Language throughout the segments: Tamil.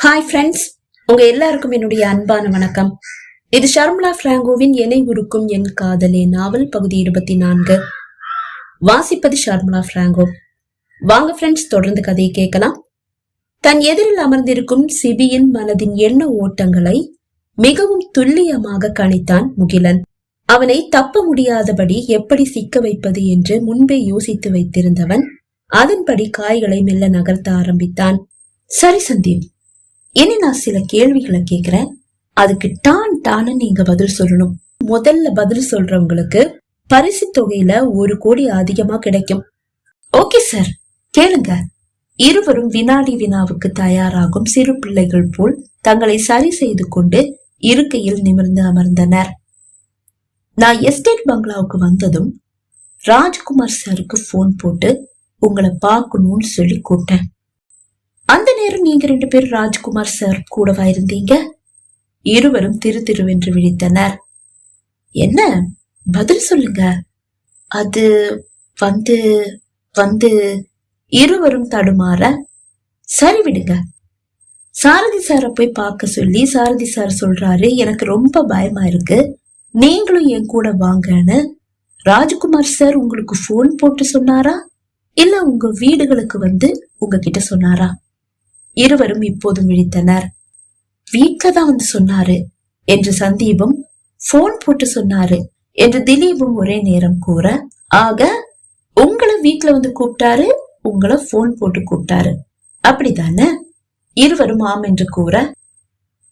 ஹாய் ஃப்ரெண்ட்ஸ், உங்க எல்லாருக்கும் என்னுடைய அன்பான வணக்கம். இது ஷர்மிளா பிராங்கோவின் என்னை உருக்கும் என் காதலே நாவல் பகுதி 24. வாசிப்பது ஷர்மிளா பிராங்கோ. வாங்க ஃப்ரெண்ட்ஸ், தொடர்ந்து கதையை கேட்கலாம். தன் எதிரில் அமர்ந்திருக்கும் சிபியின் மனதின் எண்ண ஓட்டங்களை மிகவும் துல்லியமாக கணித்தான் முகிலன். அவனை தப்ப முடியாதபடி எப்படி சிக்க வைப்பது என்று முன்பே யோசித்து வைத்திருந்தவன் அதன்படி காய்களை மெல்ல நகர்த்த ஆரம்பித்தான். சரி சந்தீப், இனி நான் சில கேள்விகளை கேக்குறேன், அதுக்கு டான்னு நீங்க பதில் சொல்லணும். முதல்ல பதில் சொல்றவங்களுக்கு பரிசு தொகையில 1 கோடி அதிகமா கிடைக்கும். ஓகே சார், கேளுங்க. இருவரும் வினாடி வினாவுக்கு தயாராகும் சிறு பிள்ளைகள் போல் தங்களை சரி செய்து கொண்டு இருக்கையில் நிமிர்ந்து அமர்ந்தனர். நான் எஸ்டேட் பங்களாவுக்கு வந்ததும் ராஜ்குமார் சாருக்கு போன் போட்டு உங்களை பார்க்கணும்னு சொல்லி கூப்பிட்டேன். அந்த நேரம் நீங்க 2 பேரும் ராஜ்குமார் சார் கூடவா இருந்தீங்க? இருவரும் திருவென்று விழித்தனர். என்ன பதில் சொல்லுங்க. அது வந்து இருவரும் தடுமாற, சரி விடுங்க. சாரதி சார போய் பார்க்க சொல்லி சாரதி சார் சொல்றாரு, எனக்கு ரொம்ப பயமா இருக்கு, நீங்களும் என் கூட வாங்கன்னு ராஜ்குமார் சார் உங்களுக்கு போன் போட்டு சொன்னாரா, இல்ல உங்க வீடுகளுக்கு வந்து உங்ககிட்ட சொன்னாரா? இருவரும் இப்போதும் விழித்தனர். வீட்டுலதான் வந்து சொன்னாரு என்று சந்தீபும், போன் போட்டு சொன்னாரு என்று திலீபும் ஒரே நேரம் கூற, ஆக உங்களை வீட்டுல வந்து கூப்பிட்டாரு, உங்களை போன் போட்டு கூப்பிட்டாரு, அப்படித்தானே? இருவரும் ஆம் என்று கூற,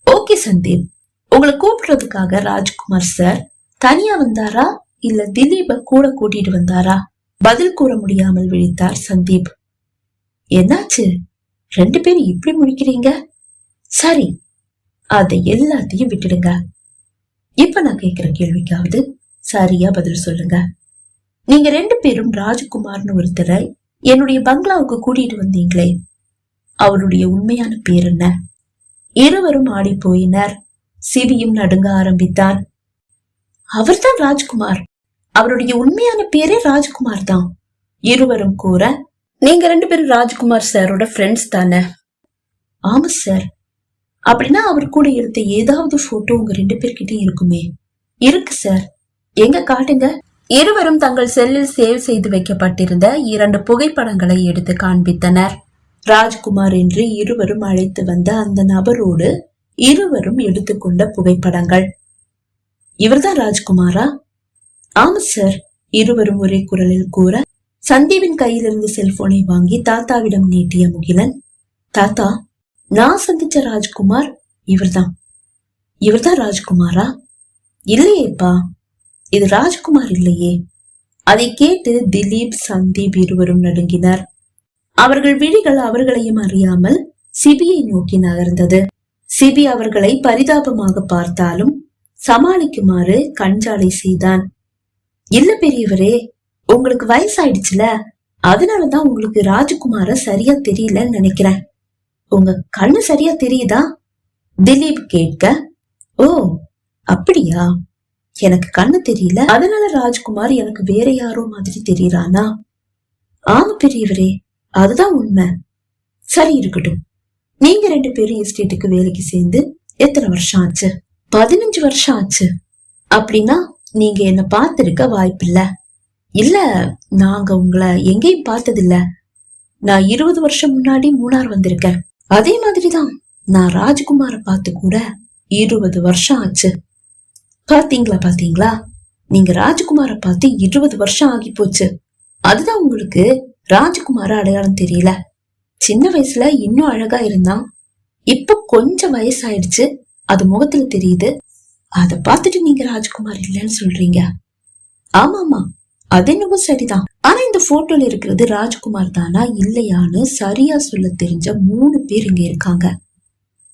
ஓகே சந்தீப், உங்களை கூப்பிடுறதுக்காக ராஜ்குமார் சார் தனியா வந்தாரா இல்ல திலீப கூட கூட்டிட்டு வந்தாரா? பதில் கூற முடியாமல் விழித்தார் சந்தீப். என்னாச்சு, 2 பேரும் இப்படி முடிக்கிறீங்க? சரி, அதை எல்லாத்தையும் விட்டுடுங்க. இப்ப நான் கேக்குற கேள்விக்காவது சரியா பதில் சொல்லுங்க. நீங்க 2 பேரும் ராஜ்குமார்னு ஒருத்தரை என்னுடைய பங்களாவுக்கு கூட்டிட்டு வந்தீங்களே, அவருடைய உண்மையான பேர் என்ன? இருவரும் ஆடி போயினர். சிபியும் நடுங்க ஆரம்பித்தான். அவர்தான் ராஜ்குமார், அவருடைய உண்மையான பேரே ராஜ்குமார் தான். இருவரும் கூற, நீங்க 2 பேரும் ராஜ்குமார் சாரோட ஃப்ரெண்ட்ஸ் தானே? ஆமா சார். அப்படின்னா அவர் கூட எடுத்த ஏதாவது போட்டோ உங்க 2 பேர்கிட்ட இருக்குமே? இருக்கு சார். எங்க காட்டுங்க. இருவரும் தங்கள் செல்லில் சேவ் செய்து வைக்கப்பட்டிருந்த 2 புகைப்படங்களை எடுத்து காண்பித்தனர். ராஜ்குமார் என்று இருவரும் அழைத்து வந்த அந்த நபரோடு இருவரும் எடுத்துக்கொண்ட புகைப்படங்கள். இவர்தான் ராஜ்குமாரா? ஆமா சார். இருவரும் ஒரே குரலில் கூற, சந்தீபின் கையிலிருந்து செல்போனை வாங்கி தாத்தாவிடம் நீட்டிய முகிலன், தாத்தா, நான் சந்திச்ச ராஜ்குமார் இவர்தான் ராஜ்குமாரா? இல்லையேப்பா, இது ராஜ்குமார் இல்லையே. அதை கேட்டு திலீப் சந்தீப் இருவரும் நடுங்கினர். அவர்கள் விழிகள் அவர்களையும் அறியாமல் சிபியை நோக்கி நகர்ந்தது. சிபி அவர்களை பரிதாபமாக பார்த்தாலும் சமாளிக்குமாறு கஞ்சாலை செய்தான். இல்ல பெரியவரே, உங்களுக்கு வயசாயிடுச்சுல, அதனாலதான் உங்களுக்கு ராஜ்குமார சரியா தெரியலன்னு நினைக்கிறேன். உங்க கண்ணு சரியா தெரியுதா? திலீப் கேட்க, ஓ அப்படியா, எனக்கு கண்ணு தெரியல, அதனால ராஜ்குமார் எனக்கு வேற யாரோ மாதிரி தெரியறானா? ஆமா பெரியவரே, அதுதான் உண்மை. சரி இருக்கட்டும். நீங்க 2 பேரும் எஸ்டேட்டுக்கு வேலைக்கு சேர்ந்து எத்தனை வருஷம் ஆச்சு? 15 வருஷம் ஆச்சு. அப்படின்னா நீங்க என்ன பார்த்திருக்க வாய்ப்பில்ல. இல்ல, நாங்க உங்களை எங்கேயும் பார்த்ததில்ல. நான் 20 வருஷம் முன்னாடி மூணார் வந்திருக்கேன். அதே மாதிரிதான் நான் ராஜ்குமார பார்த்து கூட 20 வருஷம் ஆச்சு. பாத்தீங்களா, நீங்க ராஜ்குமார பார்த்து 20 வருஷம் ஆகி போச்சு. அதுதான் உங்களுக்கு ராஜ்குமார அடையாளம் தெரியல. சின்ன வயசுல இன்னும் அழகா இருந்தான், இப்ப கொஞ்சம் வயசாயிடுச்சு, அது முகத்துல தெரியுது. அத பார்த்துட்டு நீங்க ராஜ்குமார் இல்லன்னு சொல்றீங்க. ஆமாமா, அது என்னவோ சரிதான். ஆனா இந்த போட்டோல இருக்கிறது ராஜ்குமார் தானா இல்லையான்னு சரியா சொல்ல தெரிஞ்ச 3 பேர் இங்க இருக்காங்க.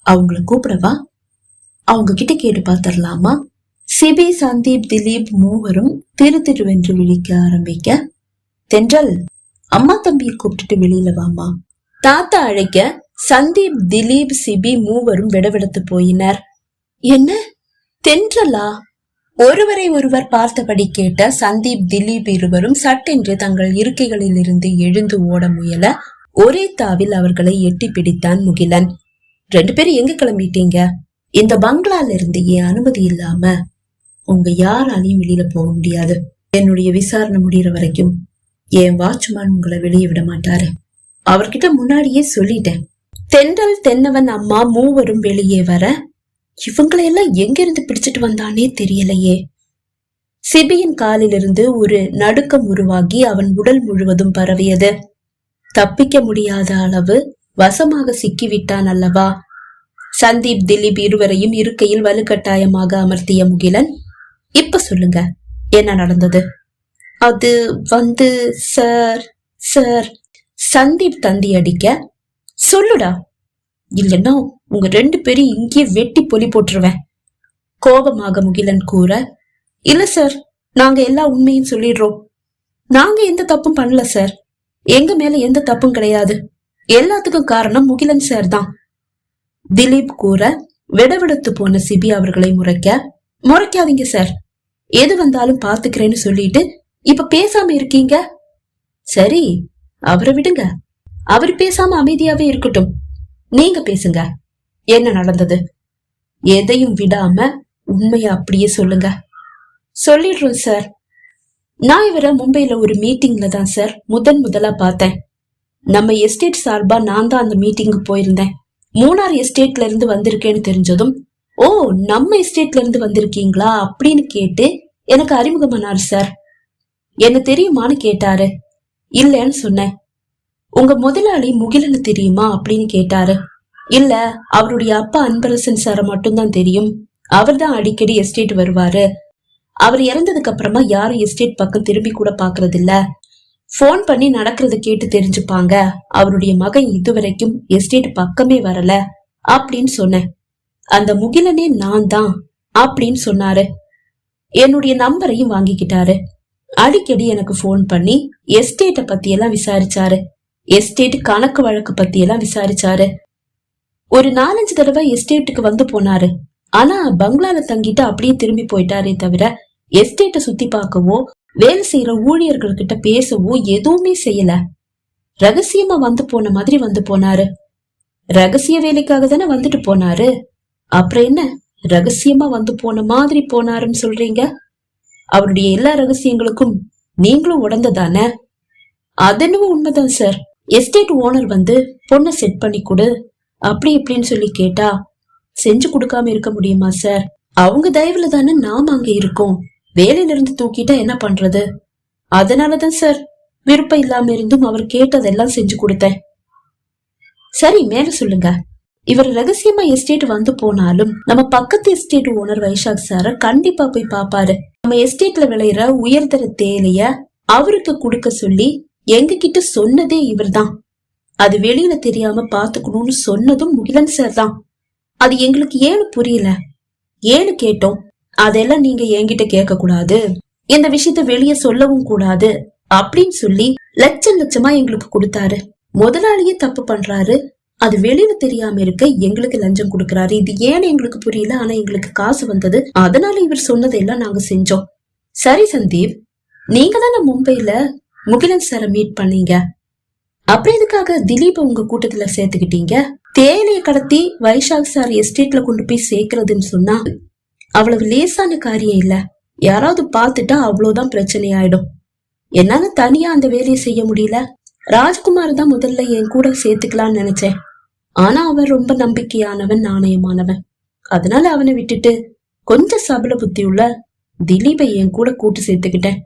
அவங்கள கூப்பிடவா? அவங்க கிட்ட கேட்டு பாத்திரலாமா? சிபி, சந்தீப், திலீப் மூவரும் திருவென்று விழிக்க ஆரம்பிக்க, தென்றல், அம்மா தம்பியை கூப்பிட்டுட்டு வெளியில வாமா. தாத்தா அழைக்க சந்தீப், திலீப், சிபி மூவரும் விடவிடத்து போயினர். என்ன தென்றலா? ஒருவரை ஒருவர் பார்த்தபடி கேட்ட சந்தீப், திலீப் இருவரும் சட்டென்று தங்கள் இருக்கைகளில் இருந்து எழுந்து ஓட முயல ஒரே தாவில் அவர்களை எட்டி பிடித்தான் முகிலன். 2 பேரும் எங்க கிளம்பிட்டீங்க? இந்த பங்களால இருந்து என் அனுமதி இல்லாம உங்க யாராலையும் வெளியில போக முடியாது. என்னுடைய விசாரணை முடிகிற வரைக்கும் என் வாட்ச்மேன் உங்களை வெளியே விட மாட்டாரு. அவர்கிட்ட முன்னாடியே சொல்லிட்டேன். தென்றல், தென்னவன் அம்மா மூவரும் வெளியே வர இவங்களையெல்லாம் எங்கிருந்து பிடிச்சிட்டு வந்தானே தெரியலையே. சிபியின் காலிலிருந்து ஒரு நடுக்கம் உருவாகி அவன் உடல் முழுவதும் பரவியது. தப்பிக்க முடியாத அளவு வசமாக சிக்கிவிட்டான் அல்லவா? சந்தீப், திலீப் இருவரையும் இருக்கையில் வலுக்கட்டாயமாக அமர்த்திய முகிலன், இப்ப சொல்லுங்க, என்ன நடந்தது? அது வந்து சார் சார் சந்தீப் தந்தி அடிக்க, சொல்லுடா, இல்லன்னா உங்க 2 பேரும் இங்கே வெட்டி பொலி போட்டுருவேன் கோபமாக முகிலன் கூற, இல்ல சார், நாங்க எல்லா உண்மையும் சொல்லிடுறோம். நாங்க எந்த தப்பும் பண்ணல சார். எங்க மேல எந்த தப்பும் கிடையாது. எல்லாத்துக்கும் காரணம் முகிலன் சார் தான். திலீப் கூற, விடவிடத்து போன சிபி அவர்களை முறைக்காதீங்க சார். எது வந்தாலும் பாத்துக்கிறேன்னு சொல்லிட்டு இப்ப பேசாம இருக்கீங்க. சரி, அவரை விடுங்க. அவர் பேசாம அமைதியாவே இருக்கட்டும். நீங்க பேசுங்க. என்ன நடந்தது? எதையும் விடாம உண்மைய அப்படியே சொல்லுங்க. சொல்லிடுறோம் சார். நான் இவரை மும்பைல ஒரு மீட்டிங்ல தான் சார் முதலா பார்த்தேன். நம்ம எஸ்டேட் சார்பா நான் தான் அந்த மீட்டிங்கு போயிருந்தேன். மூணார் எஸ்டேட்ல இருந்து வந்திருக்கேன்னு தெரிஞ்சதும், ஓ, நம்ம எஸ்டேட்ல இருந்து வந்திருக்கீங்களா அப்படின்னு கேட்டு எனக்கு அறிமுகமானாரு சார். என்ன தெரியுமான்னு கேட்டாரு. இல்லன்னு சொன்னேன். உங்க முதலாளி முகிலன்னு தெரியுமா அப்படின்னு கேட்டாரு. இல்ல, அவருடைய அப்பா அன்பரசன் சார மட்டும்தான் தெரியும். அவர் தான் அடிக்கடி எஸ்டேட் வருவாரு. அவர் இறந்ததுக்கு அப்புறமா யாரும் எஸ்டேட் பக்கம் திரும்பி கூட பாக்குறது இல்ல. போன் பண்ணி நடக்கிறத கேட்டு தெரிஞ்சுப்பாங்க. அவருடைய மகன் இதுவரைக்கும் எஸ்டேட் பக்கமே வரல அப்படின்னு சொன்னேன். அந்த முகிலனே நான் தான் அப்படின்னு சொன்னாரு. என்னுடைய நம்பரையும் வாங்கிக்கிட்டாரு. அடிக்கடி எனக்கு போன் பண்ணி எஸ்டேட்டை பத்தி எல்லாம் விசாரிச்சாரு. எஸ்டேட் கணக்கு வழக்கு பத்தி எல்லாம் விசாரிச்சாரு. ஒரு 4-5 தடவை எஸ்டேட்டுக்கு வந்து போனாரு. ஆனா பங்களால தங்கிட்டு அப்படியே திரும்பி போயிட்டாரே தவிர எஸ்டேட்டை சுத்தி பார்க்கவோ வேலை செய்யற ஊழியர்கள் கிட்ட பேசவோ எதுவுமே செய்யல. ரகசியமா வந்து போன மாதிரி வந்து போனாரு. ரகசிய வேலைக்காக தானே வந்துட்டு போனாரு. அப்புறம் என்ன ரகசியமா வந்து போன மாதிரி போனாருன்னு சொல்றீங்க? அவருடைய எல்லா ரகசியங்களுக்கும் நீங்களும் உடந்ததானே? அதென்னவோ உண்மைதான் சார். எஸ்டேட் ஓனர் வந்து பொண்ணை செட் பண்ணி கொடு அப்படி இப்படின்னு சொல்லி கேட்டா செஞ்சு கொடுக்காம இருக்க முடியுமா சார்? அவங்க தயவுல தானே நாம அங்க இருக்கோம். வேலையில இருந்து தூக்கிட்டா என்ன பண்றது? அதனாலதான் சார் விருப்பம் இல்லாம இருந்தும் அவர் கேட்டதெல்லாம் செஞ்சு கொடுத்தேன். சரி, மேல சொல்லுங்க. இவர் ரகசியமா எஸ்டேட் வந்து போனாலும் நம்ம பக்கத்து எஸ்டேட் ஓனர் வைஷாக் சார கண்டிப்பா போய் பாப்பாரு. நம்ம எஸ்டேட்ல விளையிற உயர்தர தேயிலைய அவருக்கு கொடுக்க சொல்லி எங்க கிட்ட சொன்னதே இவர் தான். அது வெளியில தெரியாம பாத்துக்கணும்னு சொன்னதும் முகிலன் சார் தான். அது எங்களுக்கு ஏன்னு புரியல. ஏன்னு கேட்டோம். அதெல்லாம் நீங்க என்கிட்ட கேட்க கூடாது, இந்த விஷயத்த வெளியே சொல்லவும் கூடாது அப்படின்னு சொல்லி லட்சமா எங்களுக்கு கொடுத்தாரு. முதலாளியே தப்பு பண்றாரு, அது வெளியில தெரியாம இருக்க எங்களுக்கு லஞ்சம் கொடுக்கறாரு. இது ஏன்னு எங்களுக்கு புரியல. ஆனா எங்களுக்கு காசு வந்தது, அதனால இவர் சொன்னதெல்லாம் நாங்க செஞ்சோம். சரி சந்தீப், நீங்க தானே மும்பைல முகிலன் சார மீட் பண்ணீங்க. அப்புறம் எதுக்காக திலீப் உங்க கூட்டத்துல சேர்த்துக்கிட்டீங்க? தேயிலைய கடத்தி வைஷாக் சார் எஸ்டேட்ல கொண்டு போய் சேர்க்கறதுன்னு சொன்னா அவ்வளவு லேசான காரியம் இல்ல. யாராவது பாத்துட்டா அவ்வளவுதான் பிரச்சனை ஆயிடும். என்னால தனியா அந்த வேலையை செய்ய முடியல. ராஜ்குமார் தான் முதல்ல என் கூட சேர்த்துக்கலான்னு நினைச்சேன். ஆனா அவன் ரொம்ப நம்பிக்கையானவன், நாணயமானவன். அதனால அவனை விட்டுட்டு கொஞ்சம் சபல புத்தி உள்ள திலீபை என் கூட கூட்டு சேர்த்துக்கிட்டேன்.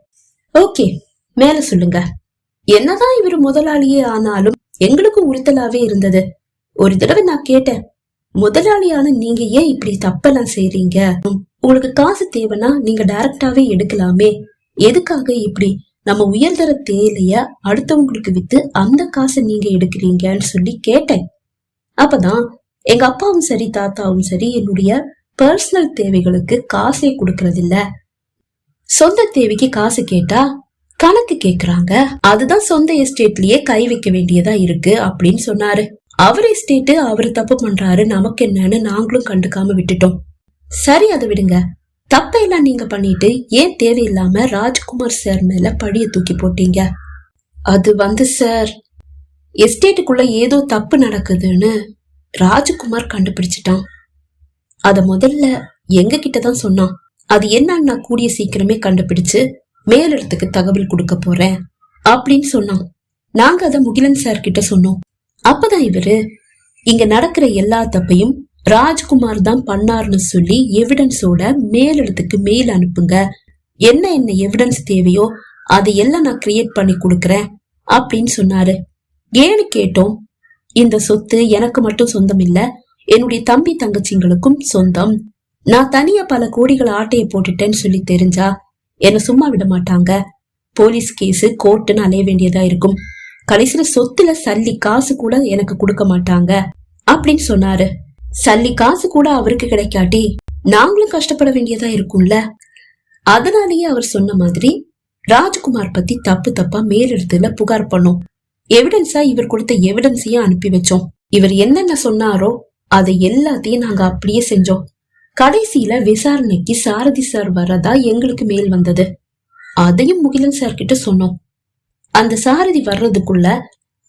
ஓகே, மேல சொல்லுங்க. என்னதான் இவரு முதலாளியே ஆனாலும் எங்களுக்கும் உறுத்தலாவே இருந்தது. ஒரு தடவை நான் கேட்டேன், முதலாளியான நீங்க ஏன் இப்படி தப்பெல்லாம் செய்றீங்க? உங்களுக்கு காசு தேவைன்னா நீங்க டைரக்டாவே எடுக்கலாமே, எதுக்காக இப்படி நம்ம உயர்தர தேயிலைய அடுத்தவங்களுக்கு வித்து அந்த காசை நீங்க எடுக்கிறீங்கன்னு சொல்லி கேட்டேன். அப்பதான் எங்க அப்பாவும் சரி தாத்தாவும் சரி என்னுடைய பர்சனல் தேவைகளுக்கு காசே கொடுக்கறது இல்ல, சொந்த தேவைக்கு காசு கேட்டா கணக்கு கேக்குறாங்க, அதுதான் சொந்த எஸ்டேட்லயே கை வைக்க வேண்டியதா இருக்கு அப்படின்னு சொன்னாரு. அவர் எஸ்டேட் அவரு தப்பு பண்றாரு, நமக்கு என்னன்னு நாங்களும் கண்டுக்காம விட்டுட்டோம். சரி, அதை விடுங்க. தப்பையெல்லாம் நீங்க பண்ணிட்டு ஏன் தேவையில்லாம ராஜ்குமார் சார் மேல பழிய தூக்கி போட்டீங்க? அது வந்து சார், எஸ்டேட்டுக்குள்ள ஏதோ தப்பு நடக்குதுன்னு ராஜகுமார் கண்டுபிடிச்சிட்டான். அத முதல்ல எங்க கிட்டதான் சொன்னான். அது என்னன்னு நான் கூடிய சீக்கிரமே கண்டுபிடிச்சு மேலிடத்துக்கு தகவல் கொடுக்க போறேன் அப்படின்னு சொன்னான். நாங்க அத முகிலன் சார் கிட்ட சொன்னோம். அப்பதான் இவரு இங்க நடக்கிற எல்லா தப்பையும் ராஜ்குமார் தான் பண்ணாருன்னு சொல்லி எவிடன்ஸோட மேலிடத்துக்கு மெயில் அனுப்புங்க, என்ன என்ன எவிடன்ஸ் தேவையோ அதையெல்லாம் நான் கிரியேட் பண்ணி கொடுக்கறேன் அப்படின்னு சொன்னாரு. ஏன்னு கேட்டோம். இந்த சொத்து எனக்கு மட்டும் சொந்தம் இல்ல, என்னுடைய தம்பி தங்கச்சிங்களுக்கும் சொந்தம். நான் தனியா பல கோடிகள் ஆட்டைய போட்டுட்டேன்னு சொல்லி தெரிஞ்சா என்ன சும்மா விட மாட்டாங்க. போலீஸ் கேஸ் கோர்ட்டுன்னு அலைய வேண்டியதா இருக்கும். கடைசியில சொத்துல சல்லி காசு கூட எனக்கு கொடுக்க மாட்டாங்க அப்படின்னு சொன்னாரு. சல்லி காசு கூட அவருக்கு கிடைக்காட்டி நாங்களும் கஷ்டப்பட வேண்டியதா இருக்கும்ல. அதனாலேயே அவர் சொன்ன மாதிரி ராஜ்குமார் பத்தி தப்பு தப்பா மேலிடத்துல புகார் பண்ணோம். எவிடன்ஸா இவர் கொடுத்த எவிடன்ஸையும் அனுப்பி வச்சோம். இவர் என்னென்ன சொன்னாரோ அதை எல்லாத்தையும் நாங்க அப்படியே செஞ்சோம். கடைசியில விசாரணைக்கு சாரதி சார் வரதா எங்களுக்கு மேல் வந்தது. அதையும் முகிலன் சார் கிட்ட சொன்னோம். அந்த சாரதி வர்றதுக்குள்ள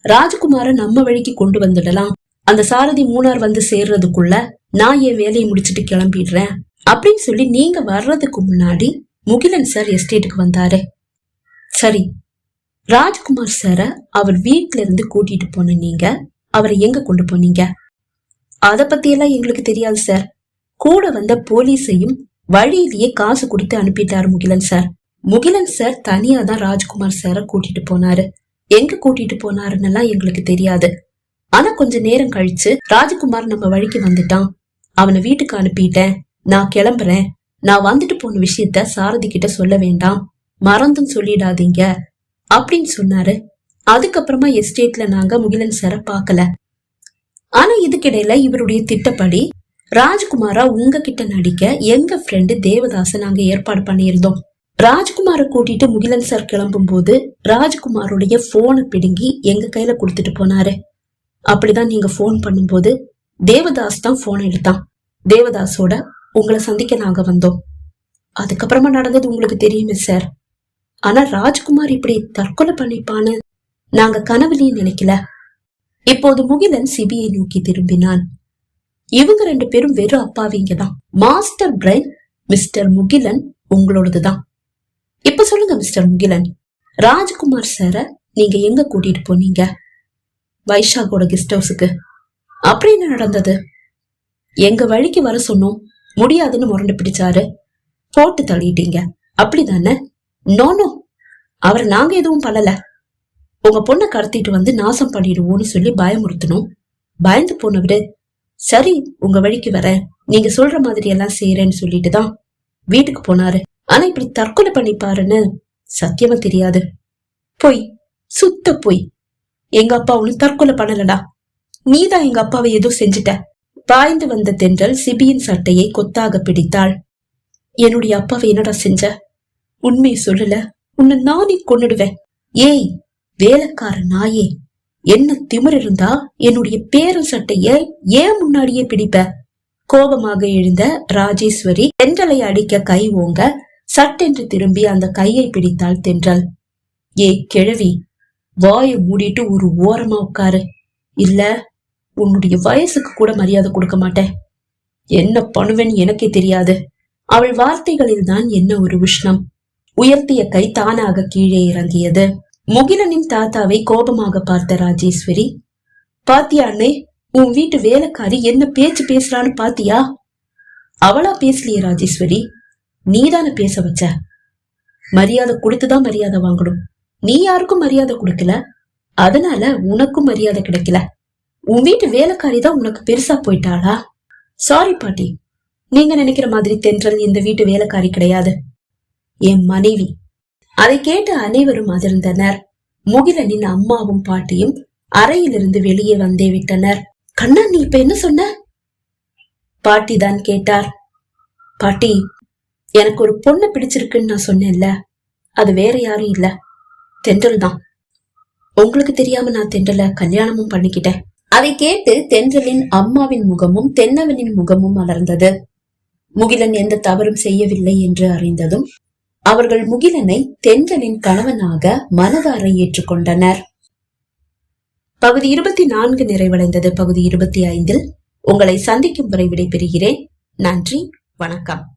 ராஜ்குமார நம்ம வழிக்கு கொண்டு வந்துடலாம். அந்த சாரதி மூணார் வந்து சேர்றதுக்குள்ள நான் என் வேலையை முடிச்சிட்டு கிளம்பிடுறேன் அப்படின்னு சொல்லி நீங்க வர்றதுக்கு முன்னாடி முகிலன் சார் எஸ்டேட்டுக்கு வந்தாரு. சரி, ராஜ்குமார் சார அவர் வீட்டுல இருந்து கூட்டிட்டு போன நீங்க அவரை எங்க கொண்டு போனீங்க? அத பத்தி எல்லாம் எங்களுக்கு தெரியாது சார். கூட வந்த போலீஸையும் வழியிலேயே காசு கொடுத்து அனுப்பிட்டாரு முகிலன் சார். முகிலன் சார் தனியா தான் ராஜ்குமார் சார கூட்டிட்டு போனாரு. எங்க கூட்டிட்டு போனாருன்னு எங்களுக்கு தெரியாது. ஆனா கொஞ்ச நேரம் கழிச்சு ராஜ்குமார் நம்ம வழிக்கு வந்துட்டான், அவனை வீட்டுக்கு அனுப்பிட்டேன், நான் கிளம்புறேன், நான் வந்துட்டு போன விஷயத்த சாரதி கிட்ட சொல்ல வேண்டாம், மறந்தும் சொல்லிடாதீங்க அப்படின்னு சொன்னாரு. அதுக்கப்புறமா எஸ்டேட்ல நாங்க முகிலன் சார பாக்கல. ஆனா இதுக்கிடையில இவருடைய திட்டப்படி ராஜ்குமாரா உங்ககிட்ட நடிக்க எங்க ஃப்ரெண்டு தேவதாச நாங்க ஏற்பாடு பண்ணியிருந்தோம். ராஜ்குமார கூட்டிட்டு முகிலன் சார் கிளம்பும் போது ராஜ்குமாரோடைய போனை பிடுங்கி எங்க கையில கொடுத்துட்டு போனாரு. அப்படிதான் நீங்க போன் பண்ணும்போது தேவதாஸ் தான் போன் எடுத்தான். தேவதாஸோட உங்களை சந்திக்க நாங்க வந்தோம். அதுக்கப்புறமா நடந்தது உங்களுக்கு தெரியுமே சார். ஆனா ராஜ்குமார் இப்படி தற்கொலை பண்ணிப்பான்னு நாங்க கனவுலையும் நினைக்கல. இப்போது முகிலன் சிபியை நோக்கி திரும்பினான். இவங்க ரெண்டு பேரும் வெறும் அப்பாவிங்கதான். மாஸ்டர் பிரைன் மிஸ்டர் முகிலன் உங்களோடதுதான். இப்ப சொல்லுங்க மிஸ்டர் முகிலன், ராஜ்குமார் சார நீங்க எங்க கூட்டிட்டு போனீங்க? வைஷாகோட கெஸ்ட் ஹவுஸுக்கு. அப்படி என்ன நடந்தது? எங்க வழிக்கு வர சொன்னோம், முடியாதுன்னு முரண்டு பிடிச்சாரு, போட்டு தள்ளிட்டீங்க அப்படிதானே? நோனோ, அவர் நாங்க எதுவும் பண்ணல. உங்க பொண்ணை கடத்திட்டு வந்து நாசம் பண்ணிடுவோம்னு சொல்லி பயமுறுத்தணும். பயந்து போனவரு சரி உங்க வழிக்கு வர, நீங்க சொல்ற மாதிரி எல்லாம் செய்யறேன்னு சொல்லிட்டுதான் வீட்டுக்கு போனாரு. ஆனா இப்படி தற்கொலை பண்ணிப்பாருன்னு சத்தியமா தெரியாது. போய், சுத்த போய். எங்க அப்பா ஒண்ணு தற்கொலை பண்ணலடா, நீதான் எங்க அப்பாவை ஏதோ செஞ்சுட்ட. பாய்ந்து வந்த தென்றல் சிபியின் சட்டையை கொத்தாக பிடித்தாள். என்னுடைய அப்பாவை என்னடா செஞ்ச? உண்மையை சொல்லல, உன்னை நானே கொன்னுடுவேன். ஏய் வேலைக்கார நாயே, என்ன திமிர் இருந்தா என்னுடைய பேரன் சட்டைய ஏன் முன்னாடியே பிடிப்ப? கோபமாக எழுந்த ராஜேஸ்வரி தென்றலை அடிக்க கை ஓங்க சட்டென்று திரும்பி அந்த கையை பிடித்தாள் தென்றல். ஏய் கிழவி, வாயை மூடிட்டு ஒரு ஓரமா உட்காரு, இல்ல உன்னுடைய வயசுக்கு கூட மரியாதை கொடுக்க மாட்டேன். என்ன பண்ணுவேன்னு எனக்கே தெரியாது. அவள் வார்த்தைகளில் தான் என்ன ஒரு உஷ்ணம். உயர்த்திய கை தானாக கீழே இறங்கியது. முகிலனின் தாத்தாவை கோபமாக பார்த்த ராஜேஸ்வரி, பாத்தியா அண்ணே, உன் வீட்டு வேலைக்காரி என்ன பேச்சு பேசுறான்னு பாத்தியா? அவளா பேசலையே ராஜேஸ்வரி, நீதான பேச வச்ச. மரியாதை கொடுத்துதான் மரியாதை வாங்கணும். நீ யாருக்கும் மரியாதை கொடுக்கல, அதனால உனக்கும் மரியாதை கிடைக்கல. உன் வீட்டு வேலைக்காரி தான் உனக்கு பெருசா போயிட்டாளா? சாரி பாட்டி, நீங்க நினைக்கிற மாதிரி தென்றல் இந்த வீட்டு வேலைக்காரி கிடையாது, என் மனைவி. அதை கேட்டு அனைவரும் அதிர்ந்தனர். முகிலனின் அம்மாவும் பாட்டியும் அறையிலிருந்து வெளியே வந்தே விட்டனர். கண்ணா, நீ இப்ப என்ன சொன்ன? பாட்டி தான் கேட்டார். பாட்டி, எனக்கு ஒரு பொண்ணு பிடிச்சிருக்குன்னு நான் சொன்னேன்ல, அது வேற யாரும் இல்ல, தென்றல் தான். உங்களுக்கு தெரியாம நான் தென்றல கல்யாணமும் பண்ணிக்கிட்டேன். அதை கேட்டு தென்றலின் அம்மாவின் முகமும் தென்னவனின் முகமும் மலர்ந்தது. முகிலன் எந்த தவறும் செய்யவில்லை என்று அறிந்ததும் அவர்கள் முகிலனை தென்றலின் கணவனாக மனதார ஏற்றுக்கொண்டனர். பகுதி 24 நிறைவடைந்தது. பகுதி 25 உங்களை சந்திக்கும் வரை விடைபெறுகிறேன். நன்றி, வணக்கம்.